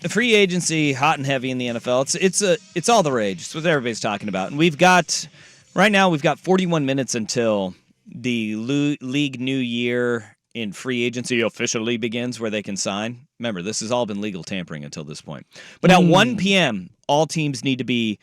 Free agency, hot and heavy in the NFL. It's all the rage. It's what everybody's talking about. And we've got 41 minutes until the league new year in free agency officially begins, where they can sign. Remember, this has all been legal tampering until this point. But at 1 p.m., all teams need to be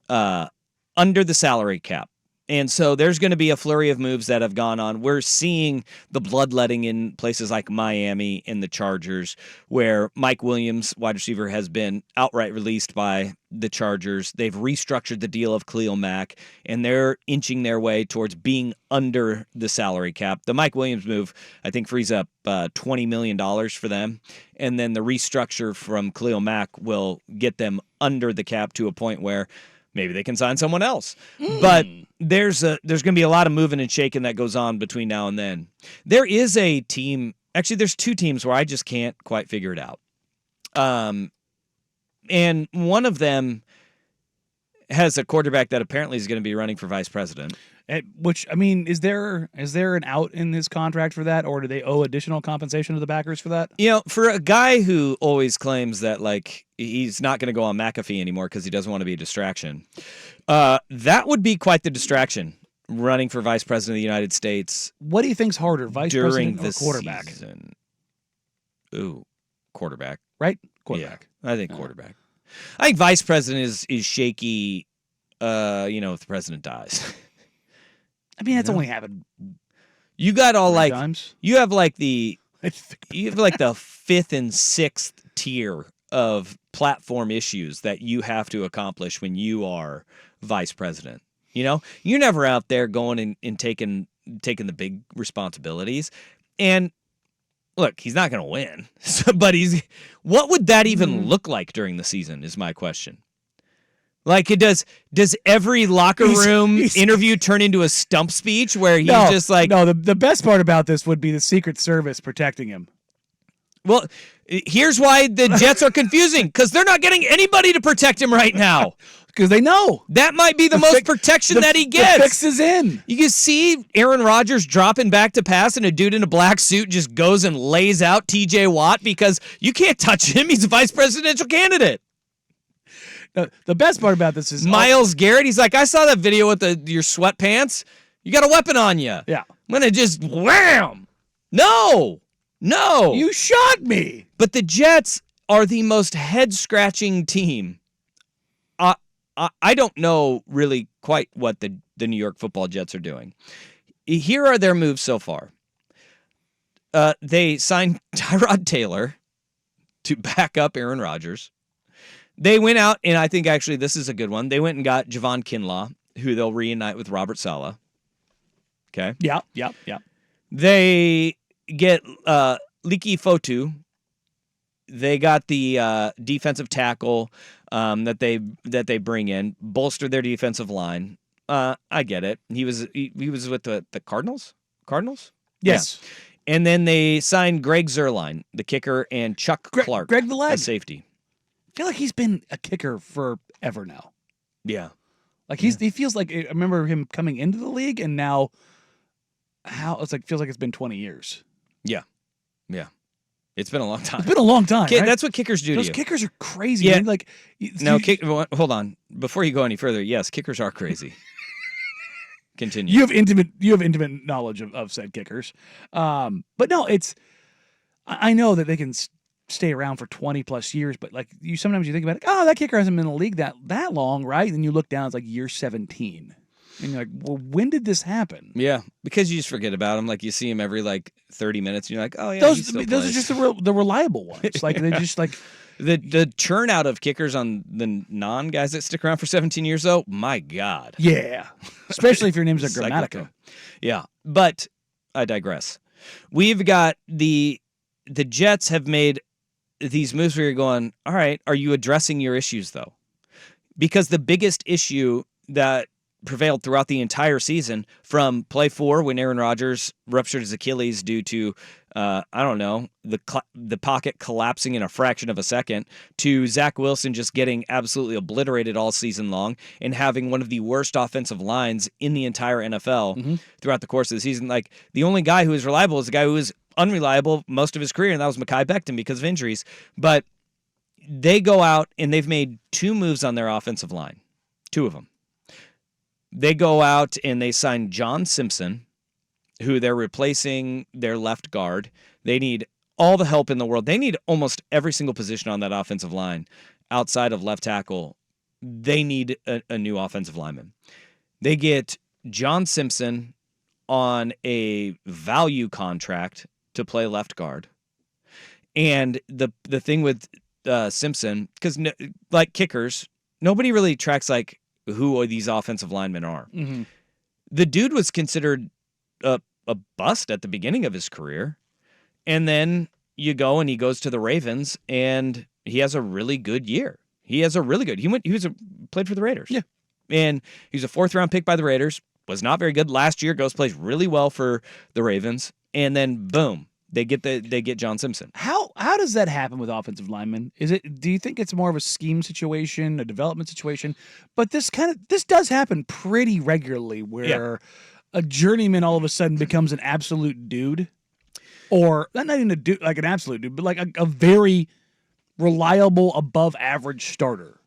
under the salary cap. And so there's going to be a flurry of moves that have gone on. We're seeing the bloodletting in places like Miami and the Chargers, where Mike Williams, wide receiver, has been outright released by the Chargers. They've restructured the deal of Khalil Mack, and they're inching their way towards being under the salary cap. The Mike Williams move, I think, frees up $20 million for them. And then the restructure from Khalil Mack will get them under the cap to a point where maybe they can sign someone else. But there's going to be a lot of moving and shaking that goes on between now and then. There is a team, actually there's two teams where I just can't quite figure it out. And one one has a quarterback that apparently is going to be running for vice president. Which, I mean, is there an out in his contract for that, or do they owe additional compensation to the backers for that? You know, for a guy who always claims that, like, he's not going to go on McAfee anymore because he doesn't want to be a distraction, that would be quite the distraction, running for vice president of the United States. What do you think's harder, vice during president or quarterback? Season. Ooh, quarterback. Right? Quarterback. Yeah, I think quarterback. I think vice president is shaky, if the president dies. I mean, that's only happened. You got all like times. You have like the fifth and sixth tier of platform issues that you have to accomplish when you are vice president. You know, you're never out there going and taking the big responsibilities. And look, he's not going to win, but what would that even look like during the season? Is my question. Like, does every locker room interview turn into a stump speech where he's just like... No, the best part about this would be the Secret Service protecting him. Well, here's why the Jets are confusing, because they're not getting anybody to protect him right now. Because they know. That might be the most protection that he gets. The fix is in. You can see Aaron Rodgers dropping back to pass, and a dude in a black suit just goes and lays out T.J. Watt because you can't touch him. He's a vice presidential candidate. The best part about this is Myles Garrett. He's like, I saw that video with your sweatpants. You got a weapon on you. Yeah. I'm going to just wham. No. You shot me. But the Jets are the most head-scratching team. I don't know really quite what the New York Football Jets are doing. Here are their moves so far. They signed Tyrod Taylor to back up Aaron Rodgers. They went out, and I think actually this is a good one. They went and got Javon Kinlaw, who they'll reunite with Robert Saleh. Okay? Yeah. They get Liki Fotu. They got the defensive tackle that they bring in, bolster their defensive line. I get it. He was with the Cardinals? Cardinals? Yes. Yeah. And then they signed Greg Zuerlein, the kicker, and Chuck Clark, Greg the leg. as safety. I feel like he's been a kicker forever now. Yeah. Like he feels like, I remember him coming into the league, and now feels like it's been 20 years. Yeah. It's been a long time. It's been a long time. Right? That's what kickers do. Those to you. kickers are crazy. Yeah. Man. Like, hold on. Before you go any further, yes, kickers are crazy. Continue. You have intimate knowledge of said kickers. But no, I know that they can stay around for 20 plus years, but like sometimes you think about it, oh, that kicker hasn't been in the league that long, right? And you look down, it's like year 17. And you're like, well, when did this happen? Yeah, because you just forget about him. Like you see him every 30 minutes, and you're like, oh yeah, those are just the reliable ones. Like they just like the churn out of kickers on the non guys that stick around for 17 years. Though, my God, yeah, especially if your name's a Grammatica. Yeah, but I digress. We've got the Jets have made these moves where you're going, all right, are you addressing your issues though? Because the biggest issue that prevailed throughout the entire season, from play 4 when Aaron Rodgers ruptured his Achilles due to the pocket collapsing in a fraction of a second, to Zach Wilson just getting absolutely obliterated all season long and having one of the worst offensive lines in the entire NFL throughout the course of the season. Like, the only guy who is reliable is the guy who was unreliable most of his career, and that was Mekhi Becton because of injuries. But they go out and they've made 2 moves on their offensive line. 2 of them. They go out and they sign John Simpson, who they're replacing their left guard. They need all the help in the world. They need almost every single position on that offensive line outside of left tackle. They need a new offensive lineman. They get John Simpson on a value contract to play left guard. And the thing with Simpson, because like kickers, nobody really tracks like who these offensive linemen are. Mm-hmm. The dude was considered a bust at the beginning of his career. And then you go and he goes to the Ravens and he has a really good year. He played for the Raiders. Yeah. And he was a 4th round pick by the Raiders. Was not very good last year. Plays really well for the Ravens. And then boom, they get John Simpson. How does that happen with offensive linemen? Do you think it's more of a scheme situation, a development situation? But this does happen pretty regularly where a journeyman all of a sudden becomes an absolute dude. Or not even a dude, like an absolute dude, but like a very reliable, above average starter.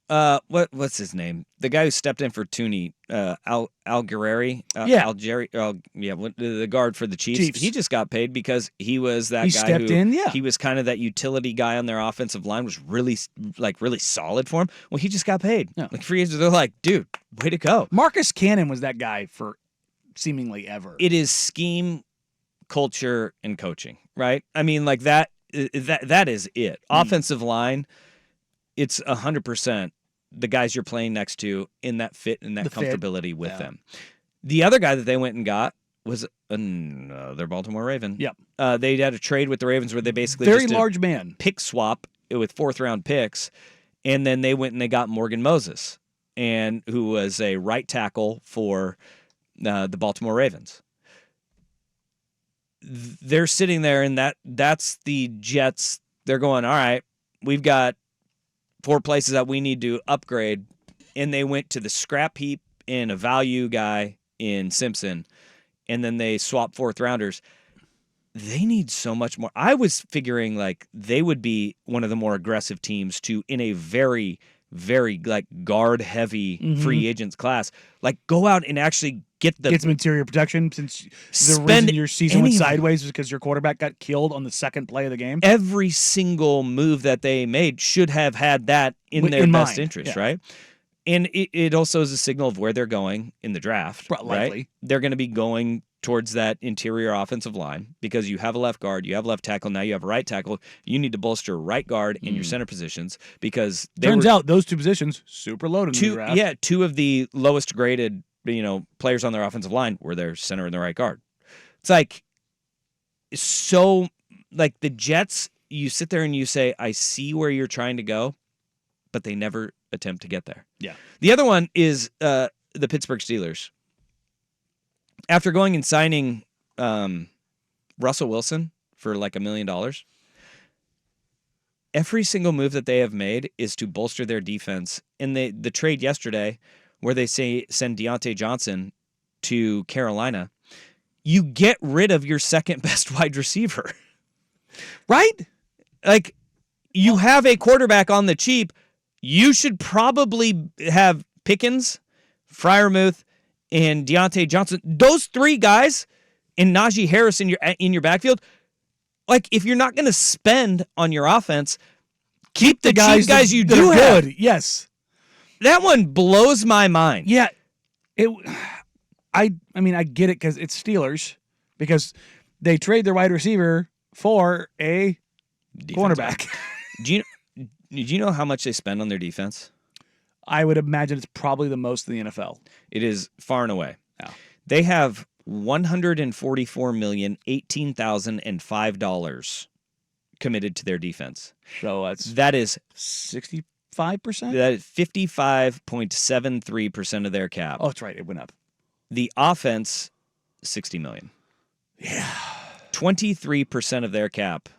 What's his name? The guy who stepped in for Tooney, Algeri. The guard for the Chiefs. He just got paid because he was that guy stepped in. Yeah, he was kind of that utility guy on their offensive line. Was really solid for him. Well, he just got paid. Yeah. Like free agents, they're like, dude, way to go. Marcus Cannon was that guy for seemingly ever. It is scheme, culture, and coaching, right? I mean, like that is it. Offensive line, it's 100% the guys you're playing next to in that fit and that comfortability with them. The other guy that they went and got was their Baltimore Raven. Yep. They had a trade with the Ravens where they basically very just did large man pick swap with 4th round picks, and then they went and they got Morgan Moses, and who was a right tackle for the Baltimore Ravens. They're sitting there, and that's the Jets. They're going, all right, we've got 4 places that we need to upgrade, and they went to the scrap heap in a value guy in Simpson, and then they swapped 4th rounders. They need so much more. I was figuring like they would be one of the more aggressive teams to, in a very, very like guard heavy free agents class, like go out and actually get some interior protection, since the reason your season went sideways was because your quarterback got killed on the 2nd play of the game. Every single move that they made should have had that in their best interest, right? And it also is a signal of where they're going in the draft. Likely. Right? They're going to be going towards that interior offensive line because you have a left guard, you have left tackle, now you have a right tackle. You need to bolster right guard in your center positions because turns out those 2 positions super loaded in the draft. Yeah, 2 of the lowest graded players on their offensive line were their center and the right guard. It's like so like the Jets. You sit there and you say, I see where you're trying to go, but they never attempt to get there. Yeah. The other one is the Pittsburgh Steelers. After going and signing Russell Wilson for like $1 million, every single move that they have made is to bolster their defense. And the trade yesterday where they send Deontay Johnson to Carolina, you get rid of your 2nd best wide receiver. Right? Like, you have a quarterback on the cheap. You should probably have Pickens, Freiermuth, and Deontay Johnson. Those 3 guys and Najee Harris in your backfield. Like, if you're not going to spend on your offense, keep the cheap guys you do have. Good. Yes. That one blows my mind. Yeah. I mean, I get it because it's Steelers, because they trade their wide receiver for a cornerback. Do you know how much they spend on their defense? I would imagine it's probably the most in the NFL. It is far and away. Yeah. They have $144,018,005 committed to their defense. So that is 65%? That is 55.73% of their cap. Oh, that's right. It went up. The offense, $60 million. Yeah. 23% of their cap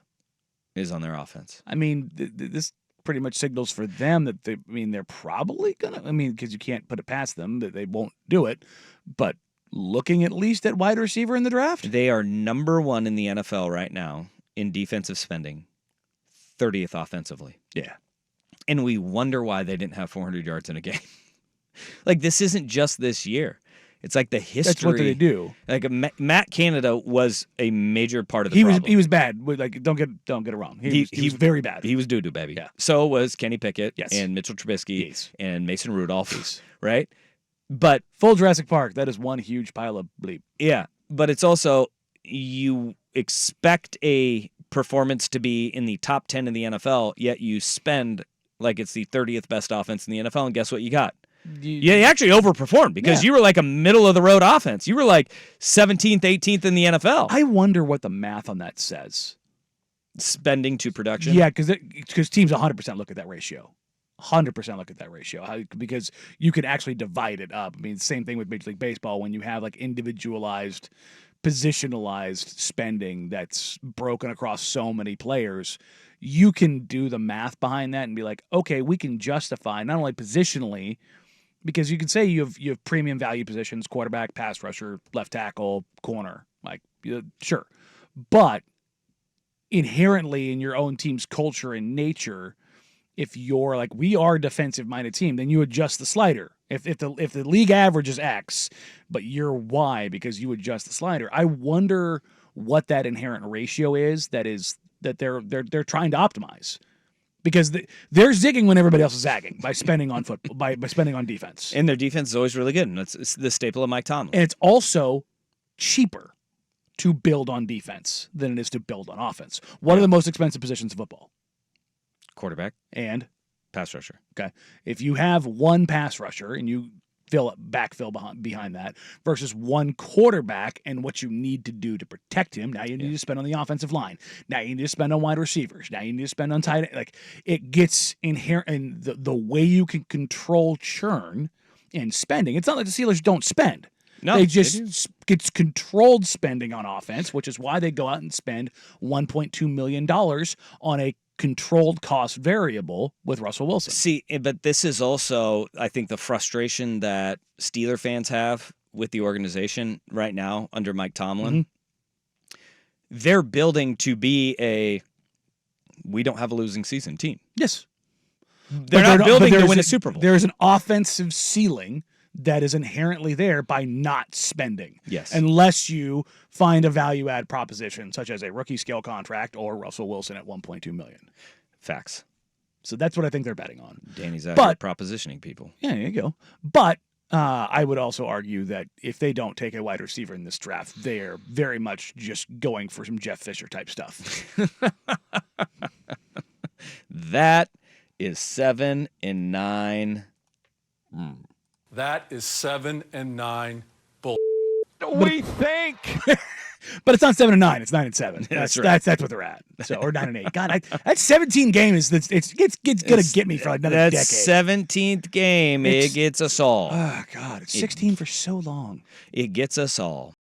is on their offense. I mean, this pretty much signals for them that they're probably gonna. I mean, because you can't put it past them that they won't do it. But looking at least at wide receiver in the draft, they are number 1 in the NFL right now in defensive spending. 30th offensively. Yeah. And we wonder why they didn't have 400 yards in a game. Like, this isn't just this year. It's like the history. That's what they do. Like Matt Canada was a major part of the problem. He was bad. Like, don't get it wrong. He was very bad. He was doo-doo, baby. Yeah. So was Kenny Pickett Yes. and Mitchell Trubisky Yes. and Mason Rudolph, right? But full Jurassic Park, that is one huge pile of bleep. yeah, but it's also you expect a performance to be in the top 10 in the NFL, yet you spend like it's the 30th best offense in the NFL, and guess what you got? You actually overperformed because you were like a middle-of-the-road offense. You were like 17th, 18th in the NFL. I wonder what the math on that says. Spending to production? Yeah, because teams 100% look at that ratio. 100% look at that ratio because you can actually divide it up. I mean, same thing with Major League Baseball when you have like individualized, positionalized spending that's broken across so many players. You can do the math behind that and be like, okay, we can justify not only positionally, because you can say you have premium value positions, quarterback, pass rusher, left tackle, corner, like sure, but inherently in your own team's culture and nature, if you're like we are a defensive minded team, then you adjust the slider. If the league average is X, but you're Y because you adjust the slider, I wonder what that inherent ratio is that they're trying to optimize. Because they're zigging when everybody else is zagging by spending on football, by spending on defense. And their defense is always really good, and it's the staple of Mike Tomlin. And it's also cheaper to build on defense than it is to build on offense. What are the most expensive positions in football? Quarterback and pass rusher. Okay, if you have one pass rusher and you backfill behind that versus one quarterback and what you need to do to protect him. Now you need to spend on the offensive line. Now you need to spend on wide receivers. Now you need to spend on tight end. Like it gets inherent in the way you can control churn and spending. It's not like the Steelers don't spend. No, they just gets controlled spending on offense, which is why they go out and spend $1.2 million on a controlled cost variable with Russell Wilson. See, but this is also, I think, the frustration that Steeler fans have with the organization right now under Mike Tomlin. Mm-hmm. They're building to be we don't have a losing season team. Yes. They're not building to win a Super Bowl. There's an offensive ceiling that is inherently there by not spending. Yes. Unless you find a value add proposition such as a rookie scale contract or Russell Wilson at $1.2 million. Facts. So that's what I think they're betting on. Danny's out here propositioning people. Yeah, there you go. But I would also argue that if they don't take a wide receiver in this draft, they're very much just going for some Jeff Fisher type stuff. That is 7 and 9. That is 7 and 9 bull. We think. But it's not 7 and 9. It's 9 and 7. That's right. That's what they're at. So or 9 and 8. God, that 17 game is it's gonna get me for like another decade. That 17th game, it gets us all. Oh God, it's 16 for so long. It gets us all.